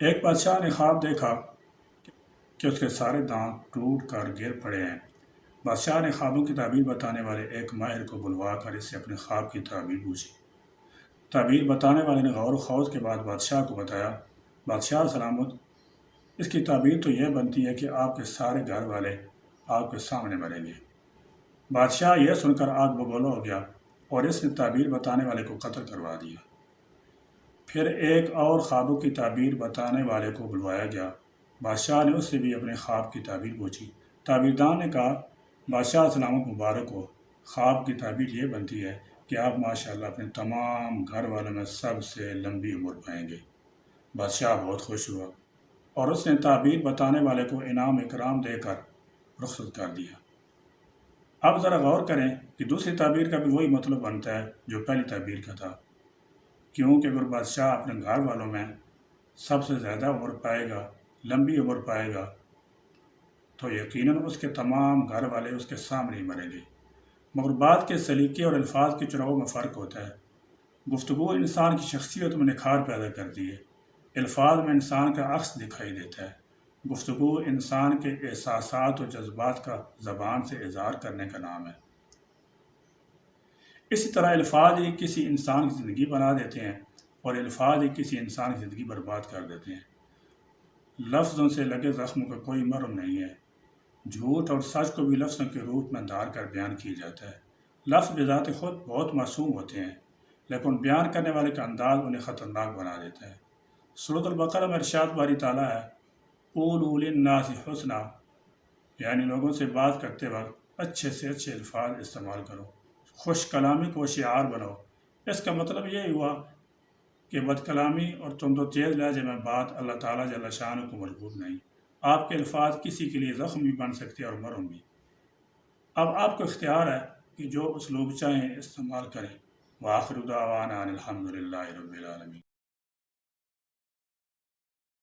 ایک بادشاہ نے خواب دیکھا کہ اس کے سارے دانت ٹوٹ کر گر پڑے ہیں۔ بادشاہ نے خوابوں کی تعبیر بتانے والے ایک ماہر کو بلوا کر اس سے اپنے خواب کی تعبیر پوچھی۔ تعبیر بتانے والے نے غور و خوض کے بعد بادشاہ کو بتایا، بادشاہ سلامت، اس کی تعبیر تو یہ بنتی ہے کہ آپ کے سارے گھر والے آپ کے سامنے مریں گے۔ بادشاہ یہ سن کر آگ بگولا ہو گیا اور اس نے تعبیر بتانے والے کو قتل کروا دیا۔ پھر ایک اور خوابوں کی تعبیر بتانے والے کو بلوایا گیا۔ بادشاہ نے اس سے بھی اپنے خواب کی تعبیر پوچھی۔ تعبیردان نے کہا، بادشاہ سلامت مبارک ہو، خواب کی تعبیر یہ بنتی ہے کہ آپ ماشاءاللہ اپنے تمام گھر والوں میں سب سے لمبی عمر پائیں گے۔ بادشاہ بہت خوش ہوا اور اس نے تعبیر بتانے والے کو انعام اکرام دے کر رخصت کر دیا۔ اب ذرا غور کریں کہ دوسری تعبیر کا بھی وہی مطلب بنتا ہے جو پہلی تعبیر کا تھا، کیونکہ اگر بادشاہ اپنے گھر والوں میں سب سے زیادہ عمر پائے گا، لمبی عمر پائے گا، تو یقیناً اس کے تمام گھر والے اس کے سامنے ہی مریں گے۔ مگر بات کے سلیقے اور الفاظ کے چناؤ میں فرق ہوتا ہے۔ گفتگو انسان کی شخصیت میں نکھار پیدا کرتی ہے، الفاظ میں انسان کا عکس دکھائی دیتا ہے۔ گفتگو انسان کے احساسات اور جذبات کا زبان سے اظہار کرنے کا نام ہے۔ اسی طرح الفاظ ہی کسی انسان کی زندگی بنا دیتے ہیں اور الفاظ ہی کسی انسان کی زندگی برباد کر دیتے ہیں۔ لفظوں سے لگے زخم کا کوئی مرہم نہیں ہے۔ جھوٹ اور سچ کو بھی لفظوں کے روپ میں دھار کر بیان کیا جاتا ہے۔ لفظ بذات خود بہت معصوم ہوتے ہیں، لیکن بیان کرنے والے کا انداز انہیں خطرناک بنا دیتا ہے۔ سورۃ البقرہ میں ارشاد باری تعالیٰ ہے، قولوا للناس حسنا، یعنی لوگوں سے بات کرتے وقت اچھے سے اچھے الفاظ استعمال کرو، خوش کلامی کو شعار بناؤ۔ اس کا مطلب یہ ہوا کہ بد کلامی اور تند و تیز لہجے میں بات اللہ تعالیٰ جل شانہ کو مرغوب نہیں۔ آپ کے الفاظ کسی کے لیے زخم بھی بن سکتے اور مرہم بھی۔ اب آپ کو اختیار ہے کہ جو اسلوب چاہیں استعمال کریں۔ وآخر دعوانا ان الحمد للہ رب العالمین۔